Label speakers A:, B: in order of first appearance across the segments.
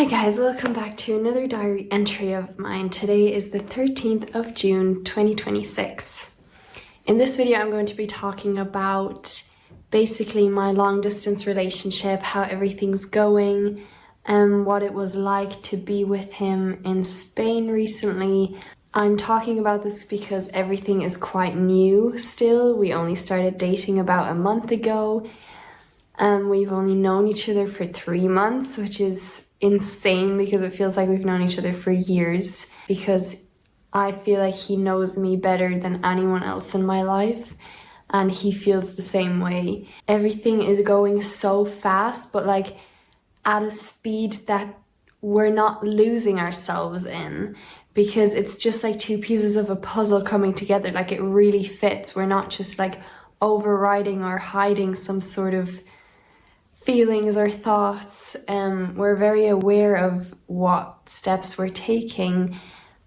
A: Hi guys, welcome back to another diary entry of mine. Today is the 13th of June 2026. In this video I'm going to be talking about basically my long distance relationship, how everything's going, and what it was like to be with him in Spain recently. I'm talking about this because everything is quite new still. We only started dating about a month ago. We've only known each other for 3 months, which is insane because it feels like we've known each other for years, because I feel like he knows me better than anyone else in my life and he feels the same way. Everything is going so fast, but like at a speed that we're not losing ourselves in, because it's just like two pieces of a puzzle coming together. Like it really fits. We're not just like overriding or hiding some sort of feelings or thoughts. We're very aware of what steps we're taking,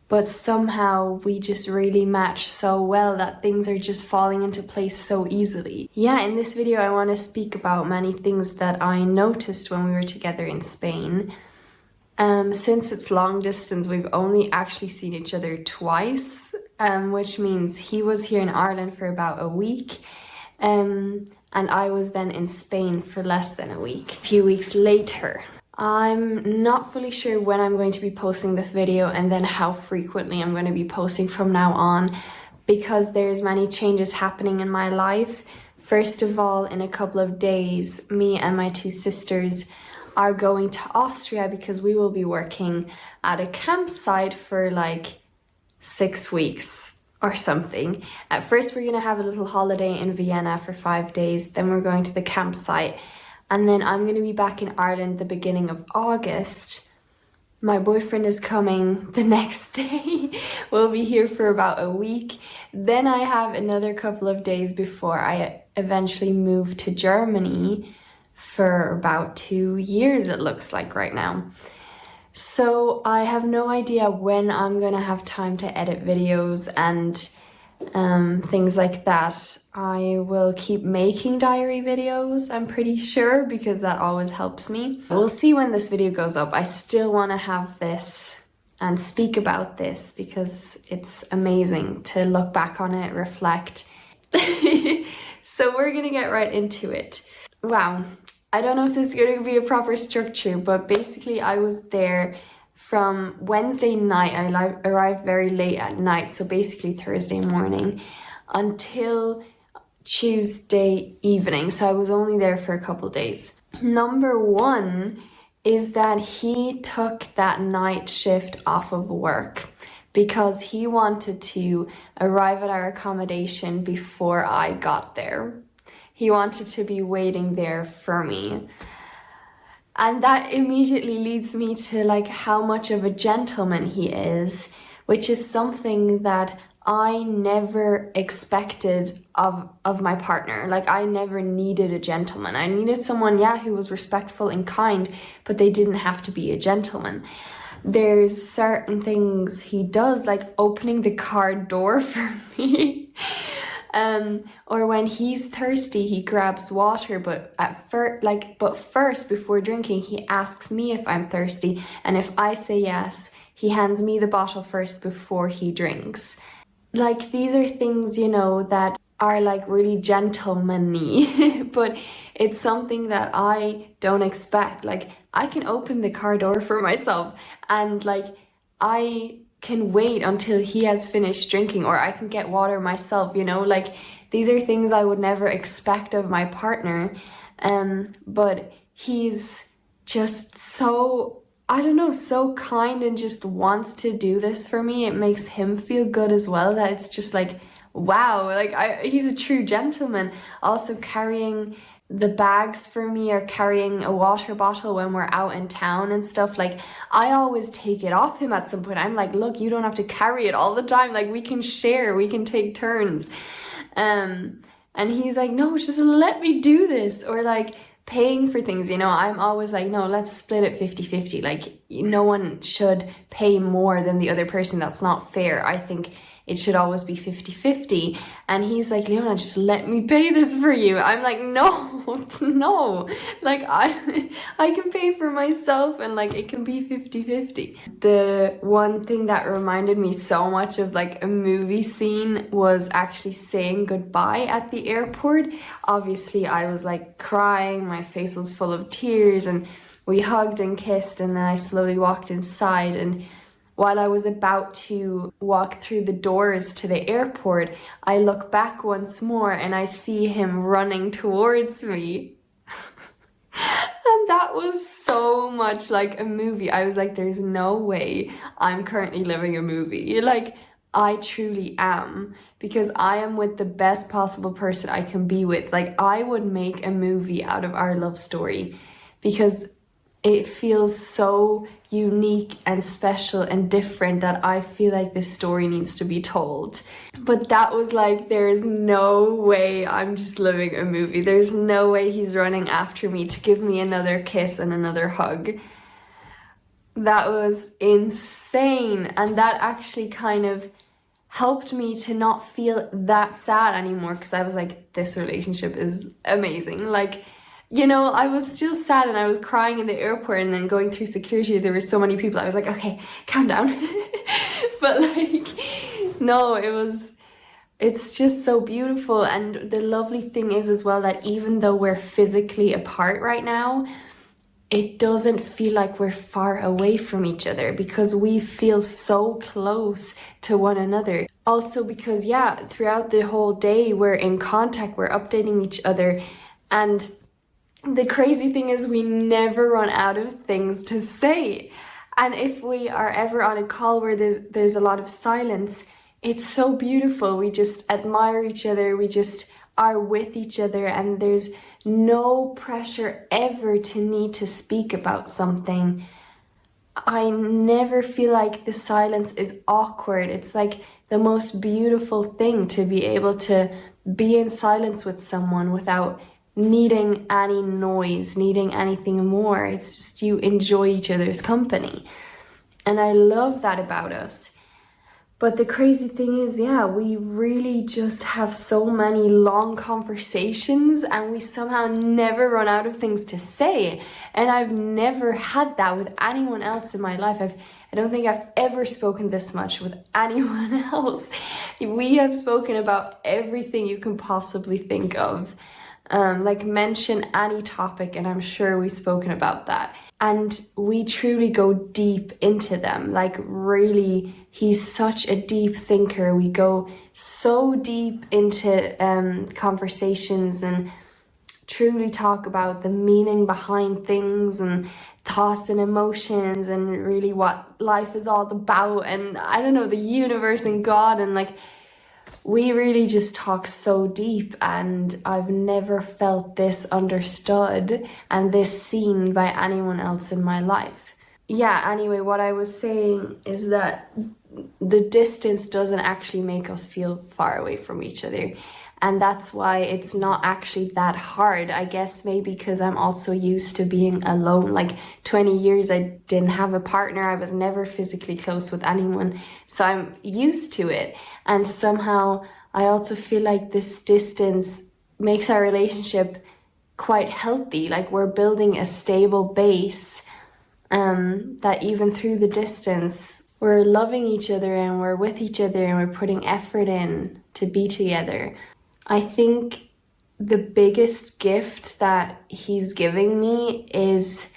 A: but somehow we just really match so well that things are just falling into place so easily. Yeah, in this video I want to speak about many things that I noticed when we were together in Spain. Since it's long distance, we've only actually seen each other twice, which means he was here in Ireland for about a week, and I was then in Spain for less than a week. A few weeks later, I'm not fully sure when I'm going to be posting this video and then how frequently I'm going to be posting from now on, because there's many changes happening in my life. First of all, in a couple of days, me and my two sisters are going to Austria because we will be working at a campsite for like 6 weeks or something. At first we're going to have a little holiday in Vienna for 5 days, then we're going to the campsite, and then I'm going to be back in Ireland the beginning of August. My boyfriend is coming the next day. We'll be here for about a week. Then I have another couple of days before I eventually move to Germany for about 2 years, it looks like right now. So I have no idea when I'm gonna have time to edit videos and things like that. I will keep making diary videos, I'm pretty sure, because that always helps me. We'll see when this video goes up. I still want to have this and speak about this because it's amazing to look back on it, reflect. So we're gonna get right into it. Wow. I don't know if this is going to be a proper structure, but basically I was there from Wednesday night. I arrived very late at night, so basically Thursday morning, until Tuesday evening. So I was only there for a couple days. Number one is that he took that night shift off of work because he wanted to arrive at our accommodation before I got there. He wanted to be waiting there for me. And that immediately leads me to like how much of a gentleman he is, which is something that I never expected of my partner. Like I never needed a gentleman. I needed someone, yeah, who was respectful and kind, but they didn't have to be a gentleman. There's certain things he does, like opening the car door for me. Or when he's thirsty, he grabs water, but first before drinking, he asks me if I'm thirsty, and if I say yes, he hands me the bottle first before he drinks. Like these are things, you know, that are like really gentlemanly, but it's something that I don't expect. Like I can open the car door for myself, and like I can wait until he has finished drinking, or I can get water myself, you know, like these are things I would never expect of my partner. But he's just so, I don't know, so kind and just wants to do this for me. It makes him feel good as well, that it's just like, wow, like he's a true gentleman. Also carrying the bags for me, or carrying a water bottle when we're out in town and stuff. Like I always take it off him at some point. I'm like, look, you don't have to carry it all the time. Like we can share, we can take turns. And he's like, no, just let me do this. Or like paying for things, you know, I'm always like, no, let's split it 50-50. Like no one should pay more than the other person. That's not fair. I think it should always be 50-50. And he's like, Leona, just let me pay this for you. I'm like, no, no, like I can pay for myself, and like it can be 50-50. The one thing that reminded me so much of like a movie scene was actually saying goodbye at the airport. Obviously I was like crying, my face was full of tears, and we hugged and kissed, and then I slowly walked inside. And while I was about to walk through the doors to the airport, I look back once more and I see him running towards me. And that was so much like a movie. I was like, there's no way I'm currently living a movie. Like, I truly am, because I am with the best possible person I can be with. Like, I would make a movie out of our love story, because it feels so unique and special and different that I feel like this story needs to be told. But that was like, there's no way I'm just living a movie. There's no way he's running after me to give me another kiss and another hug. That was insane. And that actually kind of helped me to not feel that sad anymore, because I was like, this relationship is amazing. Like, you know, I was still sad and I was crying in the airport, and then going through security, there were so many people. I was like, okay, calm down. But like, no, it's just so beautiful. And the lovely thing is as well that even though we're physically apart right now, it doesn't feel like we're far away from each other, because we feel so close to one another. Also because, yeah, throughout the whole day, we're in contact, we're updating each other. And the crazy thing is, we never run out of things to say. And if we are ever on a call where there's a lot of silence, it's so beautiful. We just admire each other, we just are with each other, and there's no pressure ever to need to speak about something. I never feel like the silence is awkward. It's like the most beautiful thing to be able to be in silence with someone without needing any noise, needing anything more. It's just you enjoy each other's company. And I love that about us. But the crazy thing is, yeah, we really just have so many long conversations, and we somehow never run out of things to say. And I've never had that with anyone else in my life. I don't think I've ever spoken this much with anyone else. We have spoken about everything you can possibly think of. Like, mention any topic and I'm sure we've spoken about that. And we truly go deep into them. Like, really, he's such a deep thinker. We go so deep into conversations and truly talk about the meaning behind things and thoughts and emotions, and really what life is all about, and I don't know, the universe and God, and like, we really just talk so deep. And I've never felt this understood and this seen by anyone else in my life. Yeah, anyway, what I was saying is that the distance doesn't actually make us feel far away from each other. And that's why it's not actually that hard. I guess maybe because I'm also used to being alone. Like, 20 years I didn't have a partner. I was never physically close with anyone. So I'm used to it. And somehow I also feel like this distance makes our relationship quite healthy. Like, we're building a stable base, that even through the distance, we're loving each other and we're with each other and we're putting effort in to be together. I think the biggest gift that he's giving me is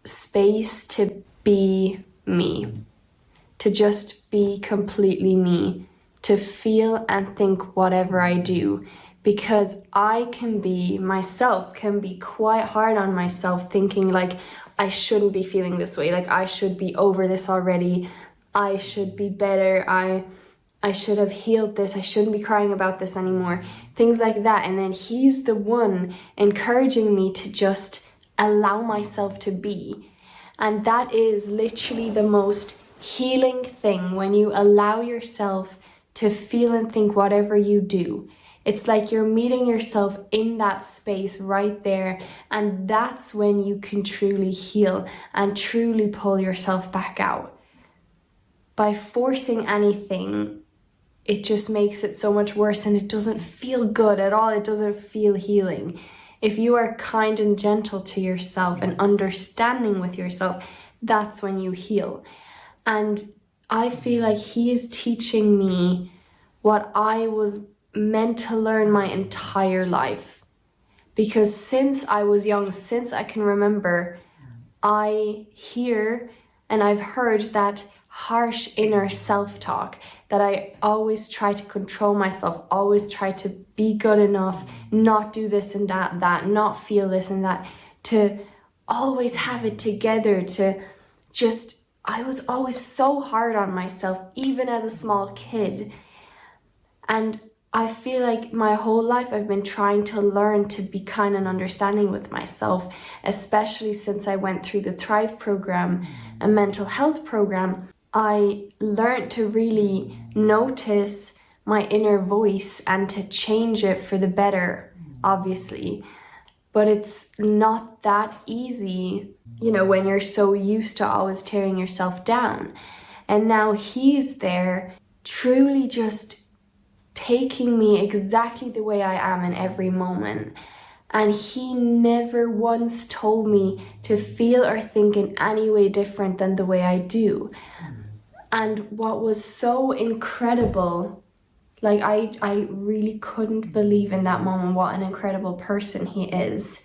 A: space to be me, to just be completely me, to feel and think whatever I do, because I can be myself, can be quite hard on myself, thinking like, I shouldn't be feeling this way, like I should be over this already, I should be better, I should have healed this, I shouldn't be crying about this anymore, things like that. And then he's the one encouraging me to just allow myself to be. And that is literally the most healing thing, when you allow yourself to feel and think whatever you do. It's like you're meeting yourself in that space right there, and that's when you can truly heal and truly pull yourself back out. By forcing anything, it just makes it so much worse, and it doesn't feel good at all. It doesn't feel healing. If you are kind and gentle to yourself and understanding with yourself, that's when you heal. And I feel like he is teaching me what I was meant to learn my entire life. Because since I was young, since I can remember, I hear and I've heard that harsh inner self-talk, that I always try to control myself, always try to be good enough, not do this and that, not feel this and that, to always have it together, to just, I was always so hard on myself, even as a small kid. And I feel like my whole life I've been trying to learn to be kind and understanding with myself, especially since I went through the Thrive program, a mental health program. I learned to really notice my inner voice and to change it for the better, obviously. But it's not that easy, when you're so used to always tearing yourself down. And now he's there, truly just taking me exactly the way I am in every moment. And he never once told me to feel or think in any way different than the way I do. And what was so incredible, like I really couldn't believe in that moment what an incredible person he is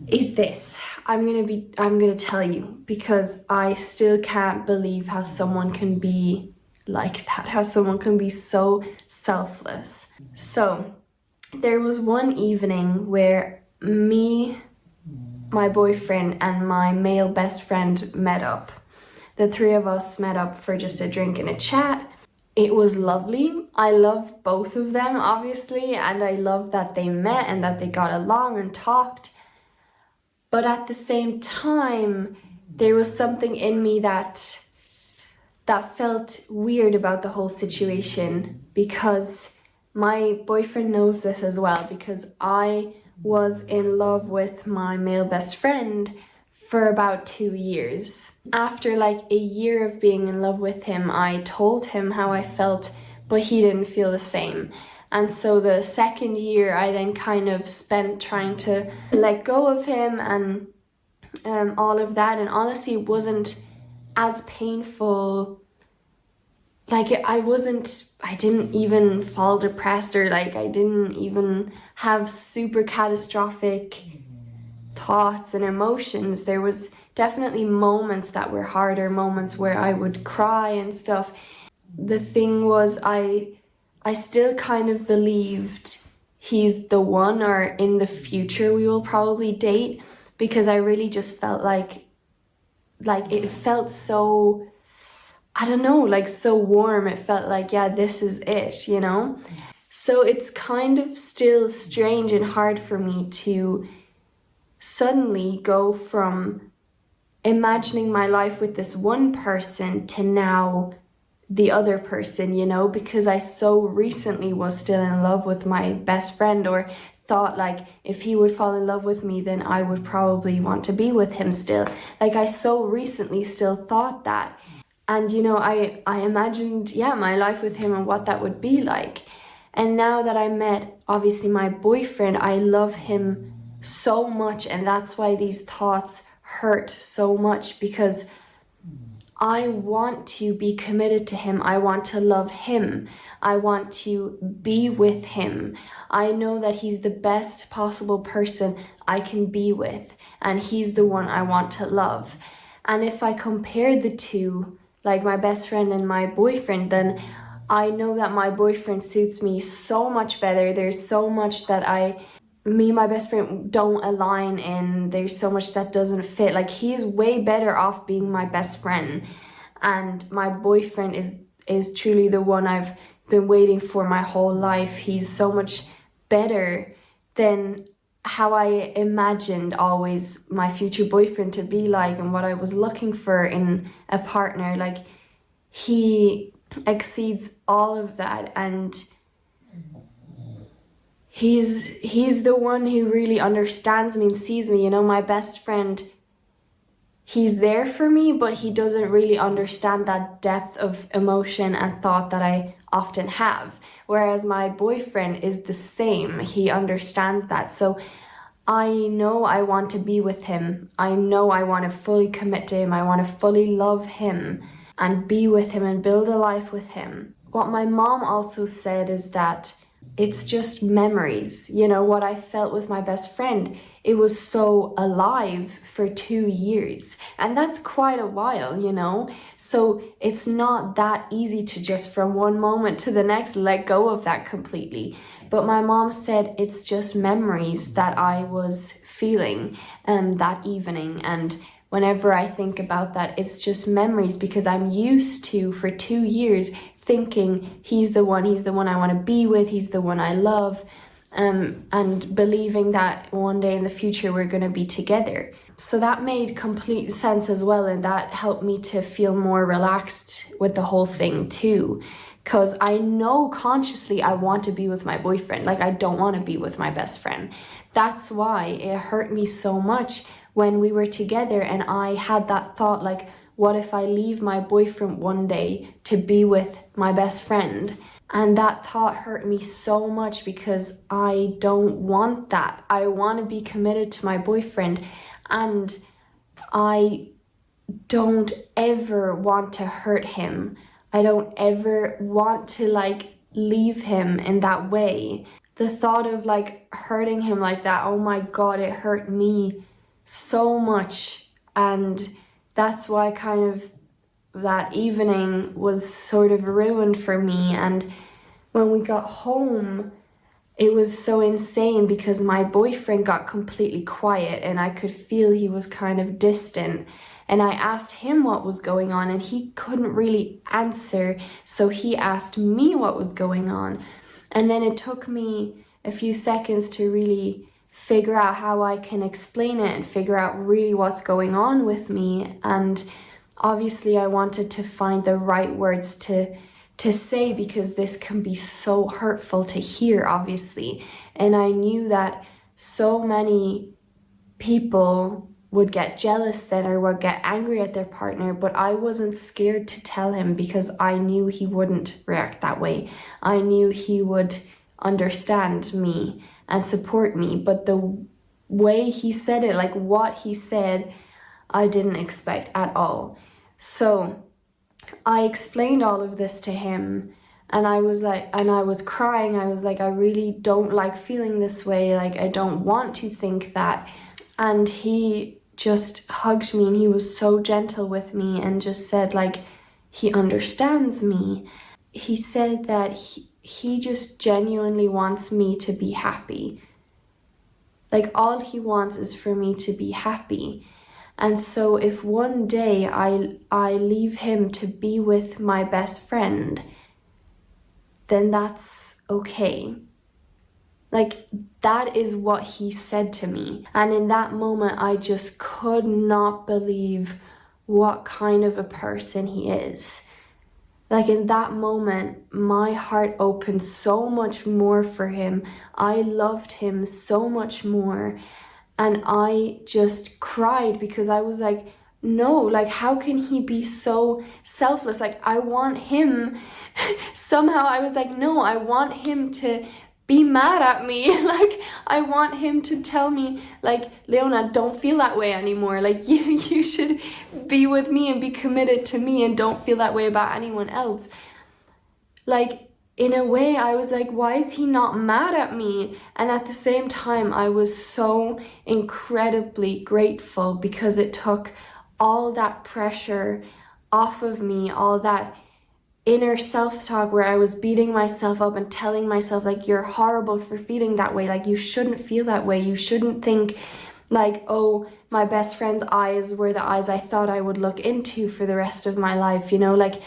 A: this. I'm gonna tell you, because I still can't believe how someone can be like that, how someone can be so selfless. So there was one evening where me, my boyfriend, and my male best friend met up. The three of us met up for just a drink and a chat. It was lovely. I love both of them, obviously, and I love that they met and that they got along and talked. But at the same time, there was something in me that felt weird about the whole situation, because my boyfriend knows this as well, because I was in love with my male best friend for about 2 years. After like a year of being in love with him, I told him how I felt, but he didn't feel the same. And so the second year I then kind of spent trying to let go of him and all of that. And honestly, it wasn't as painful. Like I didn't even fall depressed, or like I didn't even have super catastrophic thoughts and emotions. There was definitely moments that were harder, moments where I would cry and stuff. The thing was, I still kind of believed he's the one, or in the future we will probably date, because I really just felt like it felt so, I don't know, like so warm. It felt like, yeah, this is it, So it's kind of still strange and hard for me to suddenly go from imagining my life with this one person to now the other person, because I so recently was still in love with my best friend, or thought like if he would fall in love with me, then I would probably want to be with him still. Like I so recently still thought that. And I imagined, my life with him and what that would be like. And now that I met, obviously, my boyfriend, I love him so much, and that's why these thoughts hurt so much, because I want to be committed to him. I want to love him. I want to be with him. I know that he's the best possible person I can be with, and he's the one I want to love. And if I compare the two, like my best friend and my boyfriend, then I know that my boyfriend suits me so much better. There's so much that me and my best friend don't align in. There's so much that doesn't fit. Like he's way better off being my best friend, and my boyfriend is truly the one I've been waiting for my whole life. He's so much better than how I imagined always my future boyfriend to be like, and what I was looking for in a partner. Like he exceeds all of that, and he's the one who really understands me and sees me. My best friend, he's there for me, but he doesn't really understand that depth of emotion and thought that I often have. Whereas my boyfriend is the same. He understands that. So I know I want to be with him. I know I want to fully commit to him. I want to fully love him and be with him and build a life with him. What my mom also said is that it's just memories. You know, what I felt with my best friend, it was so alive for 2 years. And that's quite a while, you know? So it's not that easy to just from one moment to the next let go of that completely. But my mom said it's just memories that I was feeling that evening. And whenever I think about that, it's just memories because I'm used to, for 2 years, thinking he's the one I want to be with, he's the one I love, and believing that one day in the future we're going to be together. So that made complete sense as well, and that helped me to feel more relaxed with the whole thing too. Because I know consciously I want to be with my boyfriend. Like, I don't want to be with my best friend. That's why it hurt me so much when we were together and I had that thought, like, what if I leave my boyfriend one day to be with my best friend? And that thought hurt me so much because I don't want that. I want to be committed to my boyfriend, and I don't ever want to hurt him. I don't ever want to like leave him in that way. The thought of like hurting him like that, oh my God, it hurt me so much. And that's why kind of that evening was sort of ruined for me. And when we got home, it was so insane because my boyfriend got completely quiet and I could feel he was kind of distant. And I asked him what was going on and he couldn't really answer. So he asked me what was going on. And then it took me a few seconds to really figure out how I can explain it and figure out really what's going on with me. And obviously I wanted to find the right words to say, because this can be so hurtful to hear, obviously. And I knew that so many people would get jealous then or would get angry at their partner, but I wasn't scared to tell him because I knew he wouldn't react that way. I knew he would understand me and support me, but the way he said it, like what he said, I didn't expect at all. So I explained all of this to him and I was crying. I was like, I really don't like feeling this way. Like, I don't want to think that. And he just hugged me and he was so gentle with me and just said like, he understands me. He said that he just genuinely wants me to be happy. Like, all he wants is for me to be happy. And so if one day I leave him to be with my best friend, then that's okay. Like, that is what he said to me. And in that moment, I just could not believe what kind of a person he is. Like, in that moment, my heart opened so much more for him. I loved him so much more. And I just cried because I was like, no, like, how can he be so selfless? Like, I want him. Somehow I was like, no, I want him to be mad at me. Like, I want him to tell me, like, Leona, don't feel that way anymore. Like, you should be with me and be committed to me and don't feel that way about anyone else. Like, in a way, I was like, why is he not mad at me? And at the same time, I was so incredibly grateful because it took all that pressure off of me, all that inner self-talk where I was beating myself up and telling myself like, you're horrible for feeling that way, like you shouldn't feel that way, you shouldn't think like, oh, my best friend's eyes were the eyes I thought I would look into for the rest of my life, you know, like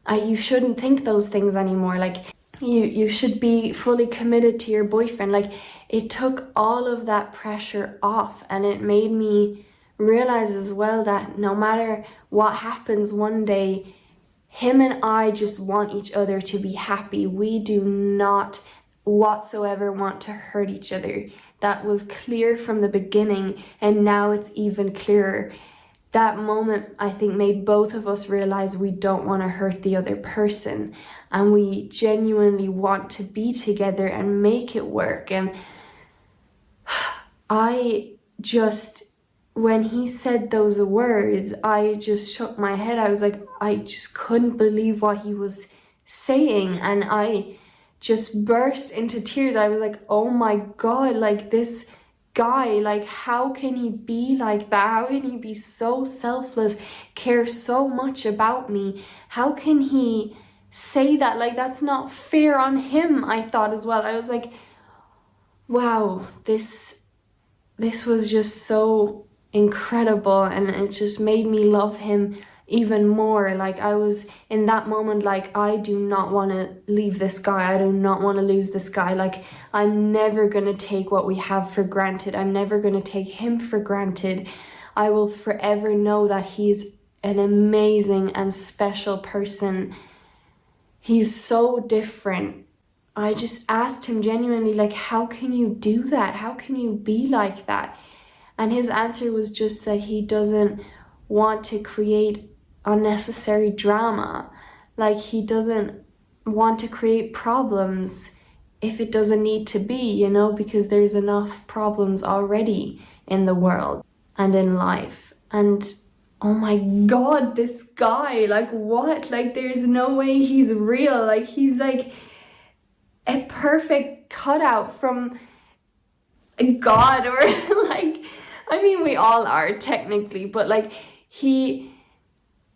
A: you shouldn't think those things anymore, like you should be fully committed to your boyfriend. Like, it took all of that pressure off, and it made me realize as well that no matter what happens one day, him and I just want each other to be happy. We do not whatsoever want to hurt each other. That was clear from the beginning, and now it's even clearer. that moment, I think, made both of us realize we don't want to hurt the other person, and we genuinely want to be together and make it work. And I just, when he said those words, I just shook my head. I was like, I just couldn't believe what he was saying, and I just burst into tears. I was like, oh my God, like this guy, like how can he be like that? How can he be so selfless, care so much about me? How can he say that? Like, that's not fair on him, I thought as well. I was like, wow, this was just so incredible, and it just made me love him even more. Like, I was in that moment like, I do not want to leave this guy. I do not want to lose this guy. Like, I'm never going to take what we have for granted. I'm never going to take him for granted. I will forever know that he's an amazing and special person. He's so different. I just asked him genuinely, like, how can you do that? How can you be like that? And his answer was just that he doesn't want to create unnecessary drama. Like, he doesn't want to create problems if it doesn't need to be, you know, because there's enough problems already in the world and in life. And oh my God, this guy, like, what? Like, there's no way he's real. Like, he's like a perfect cutout from God, or like, I mean, we all are technically, but like, he,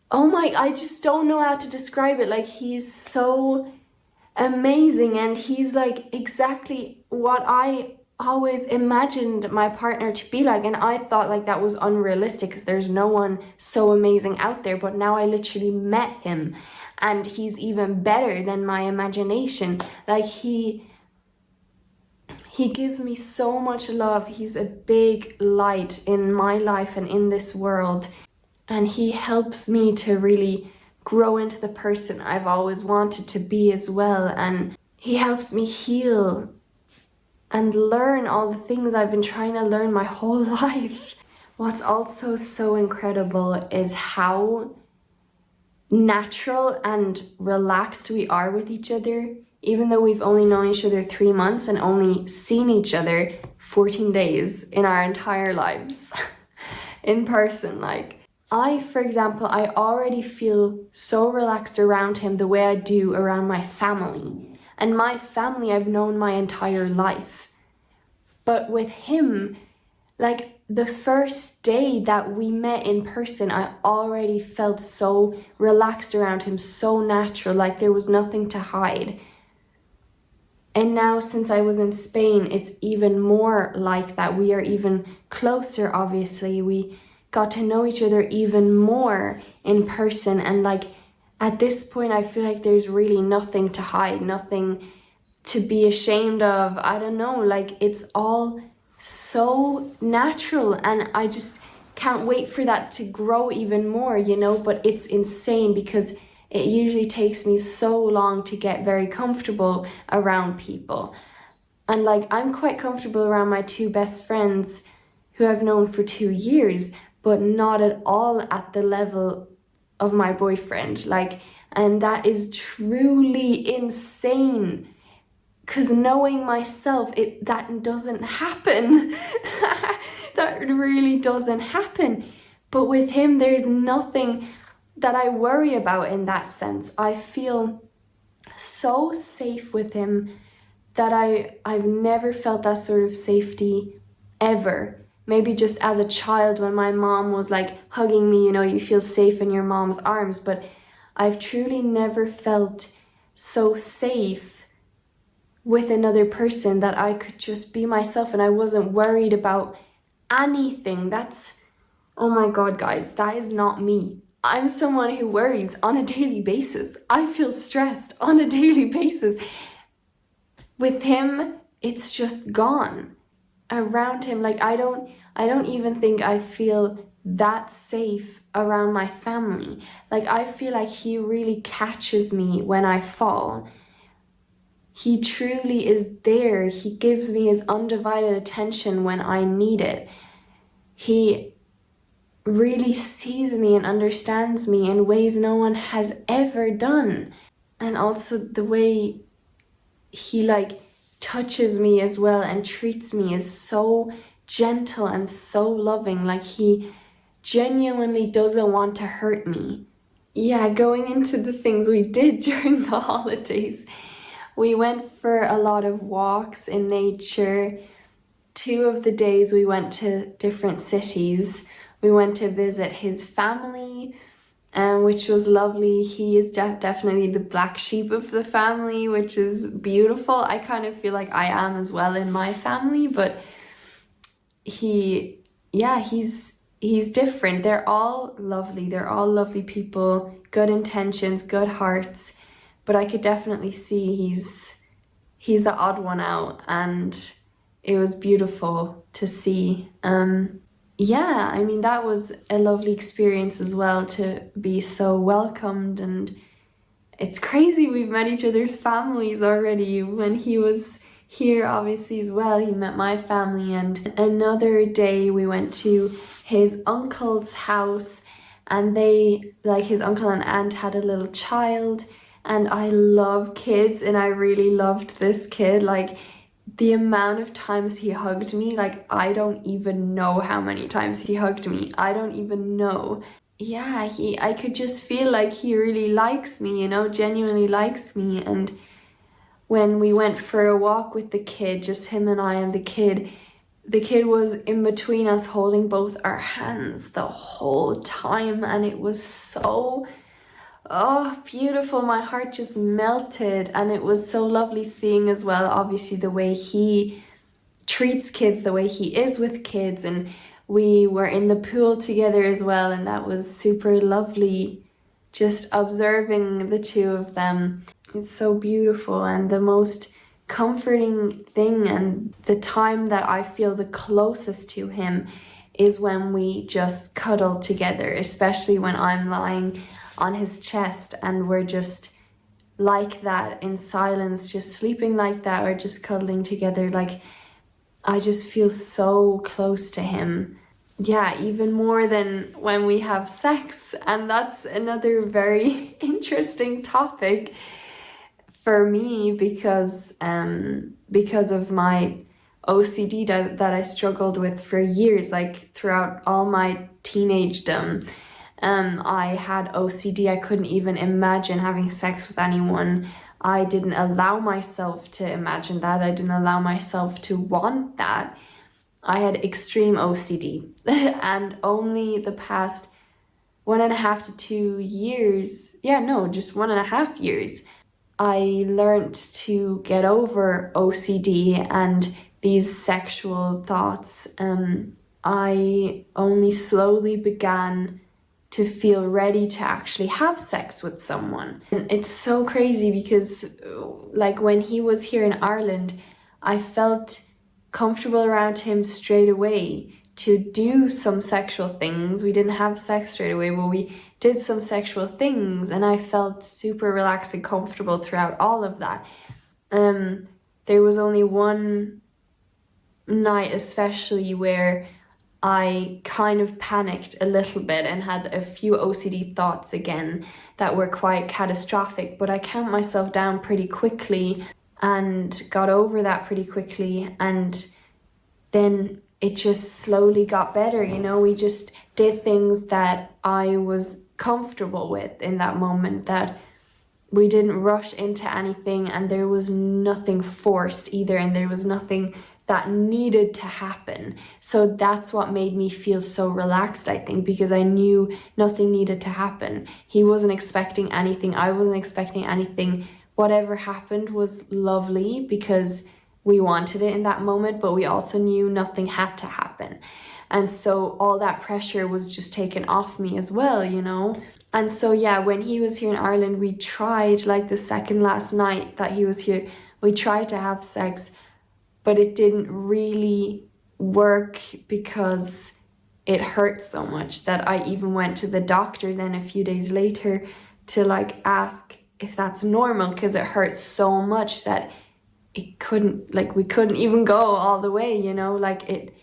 A: oh my, I just don't know how to describe it. Like, he's so amazing, and he's like exactly what I always imagined my partner to be like. And I thought like that was unrealistic because there's no one so amazing out there, but now I literally met him, and he's even better than my imagination. Like, he gives me so much love. He's a big light in my life and in this world, and he helps me to really grow into the person I've always wanted to be as well. And he helps me heal and learn all the things I've been trying to learn my whole life. What's also so incredible is how natural and relaxed we are with each other, even though we've only known each other 3 months and only seen each other 14 days in our entire lives in person. Like, for example, I already feel so relaxed around him the way I do around my family. And my family I've known my entire life. But with him, like, the first day that we met in person, I already felt so relaxed around him, so natural, like there was nothing to hide. And now, since I was in Spain, it's even more like that. We are even closer, obviously. We got to know each other even more in person. And like, at this point, I feel like there's really nothing to hide, nothing to be ashamed of. I don't know, like, it's all so natural, and I just can't wait for that to grow even more, you know. But it's insane because it usually takes me so long to get very comfortable around people. And like, I'm quite comfortable around my 2 best friends who I've known for 2 years, but not at all at the level of my boyfriend. Like, and that is truly insane. Because knowing myself, that doesn't happen. That really doesn't happen. But with him, there's nothing that I worry about in that sense. I feel so safe with him that I've never felt that sort of safety ever. Maybe just as a child when my mom was like hugging me, you know, you feel safe in your mom's arms. But I've truly never felt so safe with another person that I could just be myself and I wasn't worried about anything. That's, oh my God, guys, that is not me. I'm someone who worries on a daily basis. I feel stressed on a daily basis. With him, it's just gone. Around him, like, I don't even think I feel that safe around my family. Like, I feel like he really catches me when I fall. He truly is there. He gives me his undivided attention when I need it. He really sees me and understands me in ways no one has ever done. And also the way he like touches me as well and treats me is so gentle and so loving. Like he genuinely doesn't want to hurt me. Yeah, going into the things we did during the holidays, we went for a lot of walks in nature. 2 of the days we went to different cities. We went to visit his family, which was lovely. He is definitely the black sheep of the family, which is beautiful. I kind of feel like I am as well in my family, but he's different. They're all lovely. They're all lovely people, good intentions, good hearts, but I could definitely see he's the odd one out, and it was beautiful to see. Yeah, I mean, that was a lovely experience as well, to be so welcomed. And it's crazy we've met each other's families already. When he was here, obviously, as well, he met my family. And another day we went to his uncle's house, and his uncle and aunt had a little child. And I love kids, and I really loved this kid. Like, the amount of times he hugged me, like, I don't even know how many times he hugged me. I don't even know. Yeah, I could just feel like he really likes me, genuinely likes me. And when we went for a walk with the kid, just him and I and the kid was in between us holding both our hands the whole time, and it was so beautiful. My heart just melted, and it was so lovely seeing as well, obviously, the way he treats kids, the way he is with kids. And we were in the pool together as well, and that was super lovely, just observing the two of them. It's so beautiful, and the most comforting thing and the time that I feel the closest to him is when we just cuddle together, especially when I'm lying on his chest and we're just like that in silence, just sleeping like that, or just cuddling together. Like, I just feel so close to him. Yeah, even more than when we have sex. And that's another very interesting topic for me, because of my OCD that I struggled with for years, like throughout all my teenagedom. I had OCD. I couldn't even imagine having sex with anyone. I didn't allow myself to imagine that. I didn't allow myself to want that. I had extreme OCD. And only the past 1.5 to 2 years, just 1.5 years, I learned to get over OCD and these sexual thoughts. I only slowly began to feel ready to actually have sex with someone. And it's so crazy because, like, when he was here in Ireland, I felt comfortable around him straight away to do some sexual things. We didn't have sex straight away, but we did some sexual things, and I felt super relaxed and comfortable throughout all of that. There was only one night especially where I kind of panicked a little bit and had a few OCD thoughts again that were quite catastrophic, but I calmed myself down pretty quickly and got over that pretty quickly, and then it just slowly got better. We just did things that I was comfortable with in that moment, that we didn't rush into anything, and there was nothing forced either, and there was nothing that needed to happen. So that's what made me feel so relaxed, I think, because I knew nothing needed to happen. He wasn't expecting anything. I wasn't expecting anything. Whatever happened was lovely because we wanted it in that moment, but we also knew nothing had to happen. And so all that pressure was just taken off me as well, And so, yeah, when he was here in Ireland, we tried, like the second last night that he was here, we tried to have sex, but it didn't really work because it hurt so much that I even went to the doctor then a few days later to like ask if that's normal, because it hurt so much that we couldn't even go all the way, like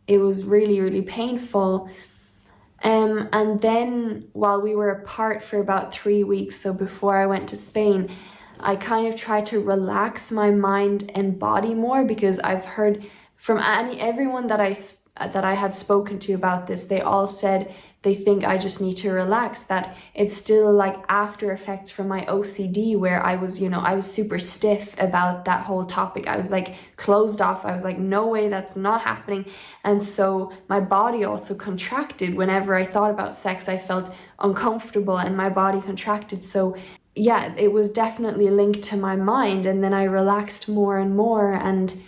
A: it was really, really painful. And then while we were apart for about 3 weeks, so before I went to Spain, I kind of tried to relax my mind and body more, because I've heard from everyone that I had spoken to about this, they all said they think I just need to relax, that it's still like after effects from my OCD, where I was, I was super stiff about that whole topic. I was like closed off. I was like, no way, that's not happening. And so my body also contracted. Whenever I thought about sex, I felt uncomfortable and my body contracted. So yeah, it was definitely linked to my mind. And then I relaxed more and more, and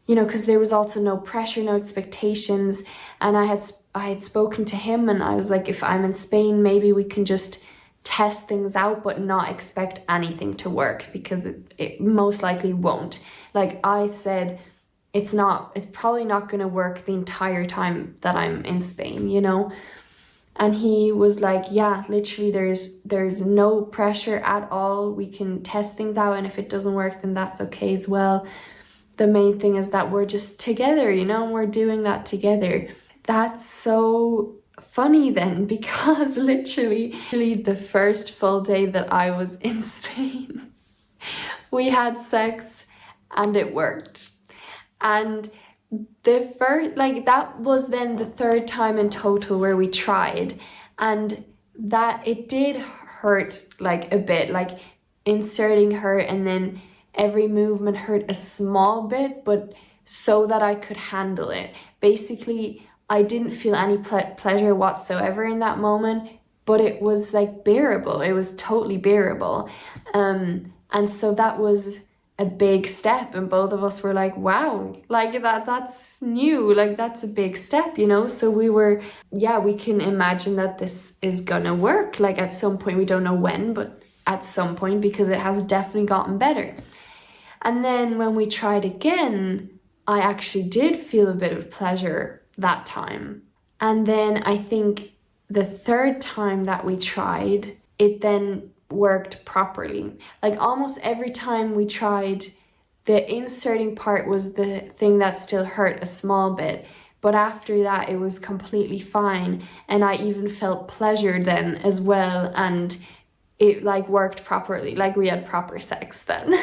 A: because there was also no pressure, no expectations. And I had spoken to him, and I was like, if I'm in Spain, maybe we can just test things out, but not expect anything to work, because it most likely won't. Like I said, it's probably not going to work the entire time that I'm in Spain, And he was like, yeah, literally there's no pressure at all. We can test things out, and if it doesn't work, then that's okay as well. The main thing is that we're just together, and we're doing that together. That's so funny then, because literally the first full day that I was in Spain, we had sex and it worked. And the first, that was then the third time in total where we tried, and that it did hurt a bit, inserting hurt, and then every movement hurt a small bit, but so that I could handle it. Basically, I didn't feel any pleasure whatsoever in that moment, but it was bearable. It was totally bearable. And so that was a big step, and both of us were like, wow, that's new, that's a big step, So we were, we can imagine that this is gonna work, at some point. We don't know when, but at some point, because it has definitely gotten better. And then when we tried again, I actually did feel a bit of pleasure that time. And then I think the third time that we tried, it then worked properly. Almost every time we tried, the inserting part was the thing that still hurt a small bit. But after that, it was completely fine. And I even felt pleasure then as well. And it worked properly. We had proper sex then.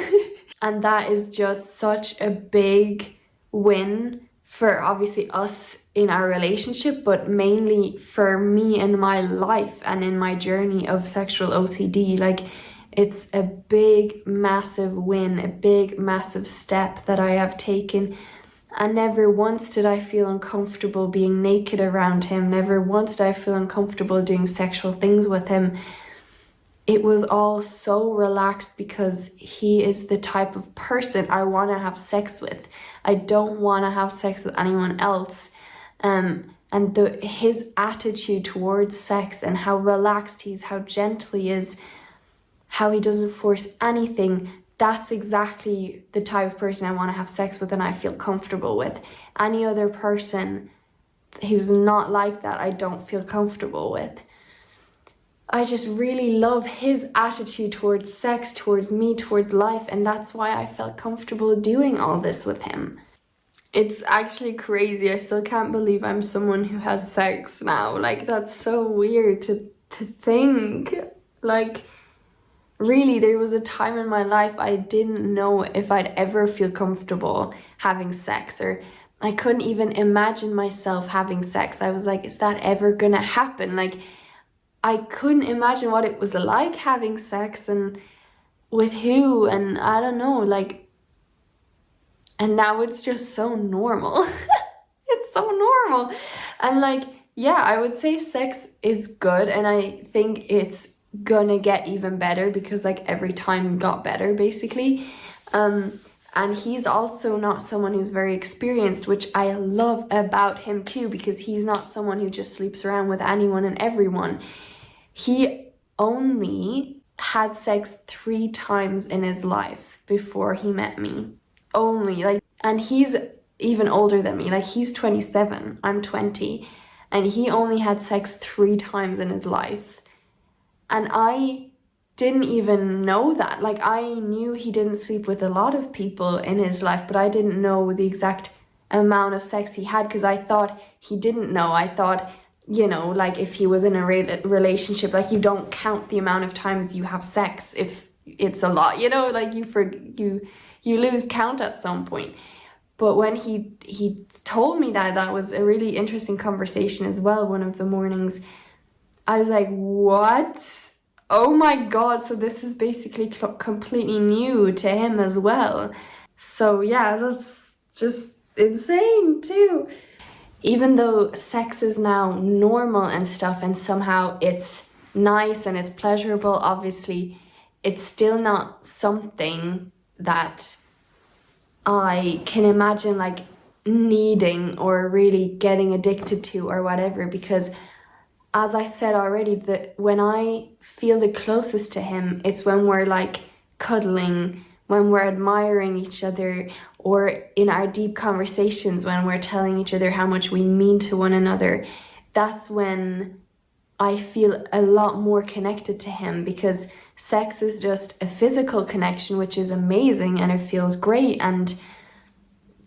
A: And that is just such a big win for obviously us in our relationship, but mainly for me in my life and in my journey of sexual OCD. It's a big, massive win, a big, massive step that I have taken. And never once did I feel uncomfortable being naked around him. Never once did I feel uncomfortable doing sexual things with him. It was all so relaxed, because he is the type of person I want to have sex with. I don't want to have sex with anyone else. And his attitude towards sex, and how relaxed he is, how gentle he is, how he doesn't force anything, that's exactly the type of person I want to have sex with and I feel comfortable with. Any other person who's not like that, I don't feel comfortable with. I just really love his attitude towards sex, towards me, towards life, and that's why I felt comfortable doing all this with him. It's actually crazy. I still can't believe I'm someone who has sex now. That's so weird to think. Really, there was a time in my life I didn't know if I'd ever feel comfortable having sex, or I couldn't even imagine myself having sex. I was like, is that ever gonna happen? I couldn't imagine what it was like having sex, and with who, and I don't know, and now it's just so normal. It's so normal. And I would say sex is good, and I think it's gonna get even better, because every time got better basically. And he's also not someone who's very experienced, which I love about him too, because he's not someone who just sleeps around with anyone and everyone. He only had sex 3 times in his life before he met me. Only, and he's even older than me. He's 27, I'm 20, and he only had sex 3 times in his life. And I didn't even know that. I knew he didn't sleep with a lot of people in his life, but I didn't know the exact amount of sex he had, because I thought he didn't know. I thought you know, like if he was in a relationship, like you don't count the amount of times you have sex if it's a lot, you know, like you lose count at some point. But when he told me that, that was a really interesting conversation as well, one of the mornings, I was like, what? Oh my God, so this is basically completely new to him as well. So yeah, that's just insane too. Even though sex is now normal and stuff, and somehow it's nice and it's pleasurable, obviously, it's still not something that I can imagine like needing or really getting addicted to or whatever, because as I said already, that when I feel the closest to him, it's when we're like cuddling, when we're admiring each other, or in our deep conversations when we're telling each other how much we mean to one another. That's when I feel a lot more connected to him, because sex is just a physical connection, which is amazing and it feels great. And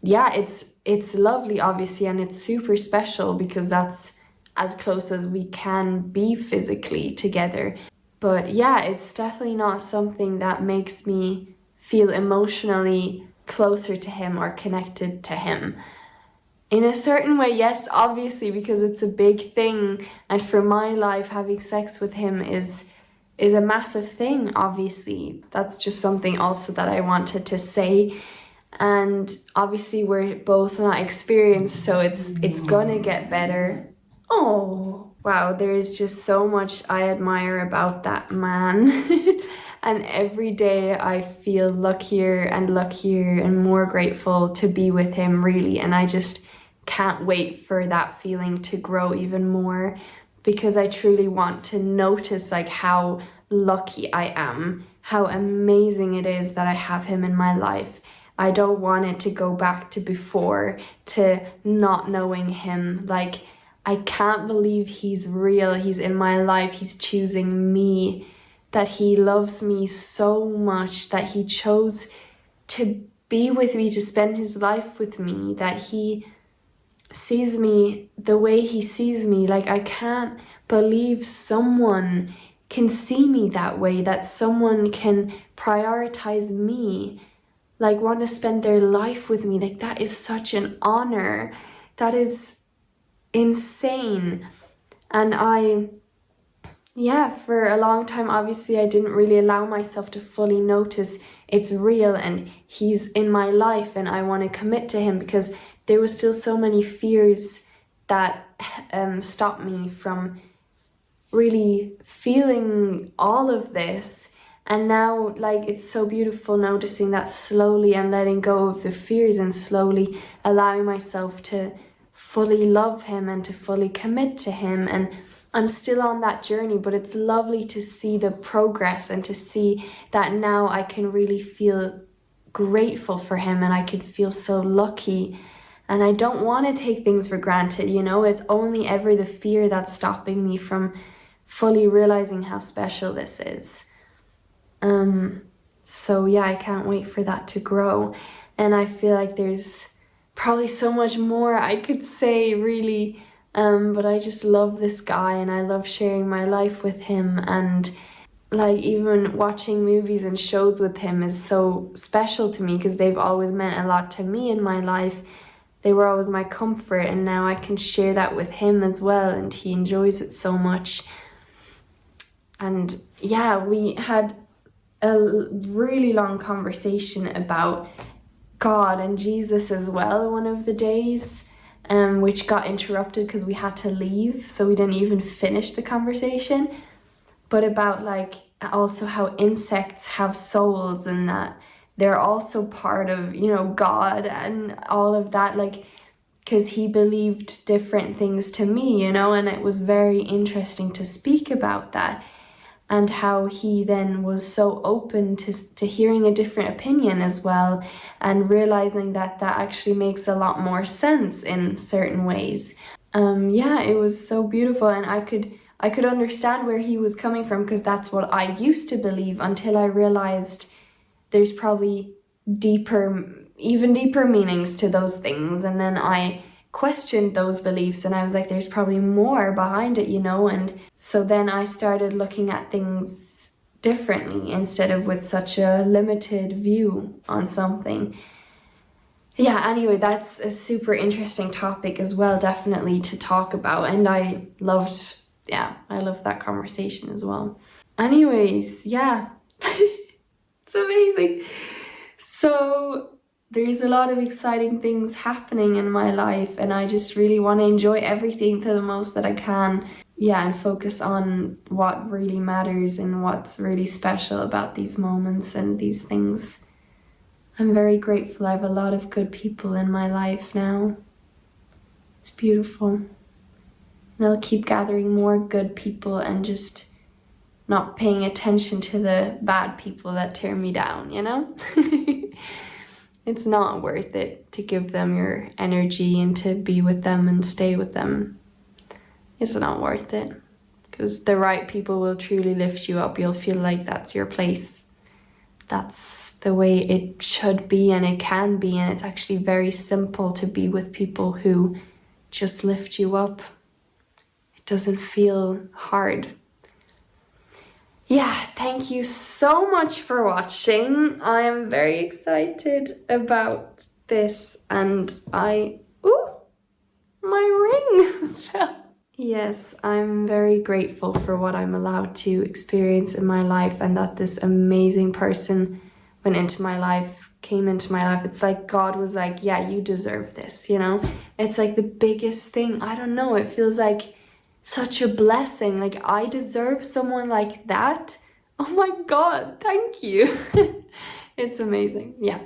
A: yeah, it's lovely, obviously, and it's super special because that's as close as we can be physically together. But yeah, it's definitely not something that makes me feel emotionally closer to him or connected to him. In a certain way, yes, obviously, because it's a big thing, and for my life, having sex with him is a massive thing, obviously. That's just something also that I wanted to say. And obviously we're both not experienced, so it's gonna get better. Oh, wow, there is just so much I admire about that man. And every day I feel luckier and luckier and more grateful to be with him, really. And I just can't wait for that feeling to grow even more, because I truly want to notice like how lucky I am, how amazing it is that I have him in my life. I don't want it to go back to before, to not knowing him. Like, I can't believe he's real, he's in my life, he's choosing me, that he loves me so much, that he chose to be with me, to spend his life with me, that he sees me the way he sees me. Like, I can't believe someone can see me that way, that someone can prioritize me, like want to spend their life with me. Like, that is such an honor. That is insane. And yeah, for a long time, obviously, I didn't really allow myself to fully notice it's real and he's in my life and I want to commit to him, because there was still so many fears that stopped me from really feeling all of this. And now, like, it's so beautiful noticing that slowly I'm letting go of the fears and slowly allowing myself to fully love him and to fully commit to him. And I'm still on that journey, but it's lovely to see the progress and to see that now I can really feel grateful for him and I can feel so lucky. And I don't want to take things for granted, you know? It's only ever the fear that's stopping me from fully realizing how special this is. So yeah, I can't wait for that to grow. And I feel like there's probably so much more I could say, really. But I just love this guy and I love sharing my life with him. And like, even watching movies and shows with him is so special to me, because they've always meant a lot to me in my life. They were always my comfort, and now I can share that with him as well, and he enjoys it so much. And yeah, we had a really long conversation about God and Jesus as well one of the days, which got interrupted because we had to leave, so we didn't even finish the conversation. But about like also how insects have souls and that they're also part of, you know, God and all of that, like, because he believed different things to me, you know, and it was very interesting to speak about that. And how he then was so open to hearing a different opinion as well, and realizing that that actually makes a lot more sense in certain ways. Yeah, it was so beautiful, and I could understand where he was coming from, because that's what I used to believe, until I realized there's probably even deeper meanings to those things. And then I questioned those beliefs, and I was like, there's probably more behind it, you know? And so then I started looking at things differently instead of with such a limited view on something. Yeah, anyway, that's a super interesting topic as well, definitely to talk about. And I loved that conversation as well. Anyways, yeah, it's amazing. So there's a lot of exciting things happening in my life, and I just really want to enjoy everything to the most that I can. Yeah, and focus on what really matters and what's really special about these moments and these things. I'm very grateful. I have a lot of good people in my life now. It's beautiful. And I'll keep gathering more good people and just not paying attention to the bad people that tear me down, you know? It's not worth it to give them your energy and to be with them and stay with them. It's not worth it. Because the right people will truly lift you up. You'll feel like that's your place. That's the way it should be and it can be. And it's actually very simple to be with people who just lift you up. It doesn't feel hard. Yeah, thank you so much for watching. I am very excited about this, and my ring fell. Yes, I'm very grateful for what I'm allowed to experience in my life, and that this amazing person came into my life. It's like God was like, yeah, you deserve this, you know? It's like the biggest thing. I don't know, it feels like such a blessing. Like, I deserve someone like that. Oh my God, thank you. It's amazing. Yeah.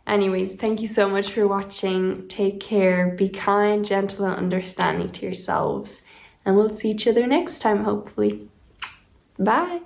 A: Anyways, thank you so much for watching. Take care, be kind, gentle, and understanding to yourselves. And we'll see each other next time, hopefully. Bye.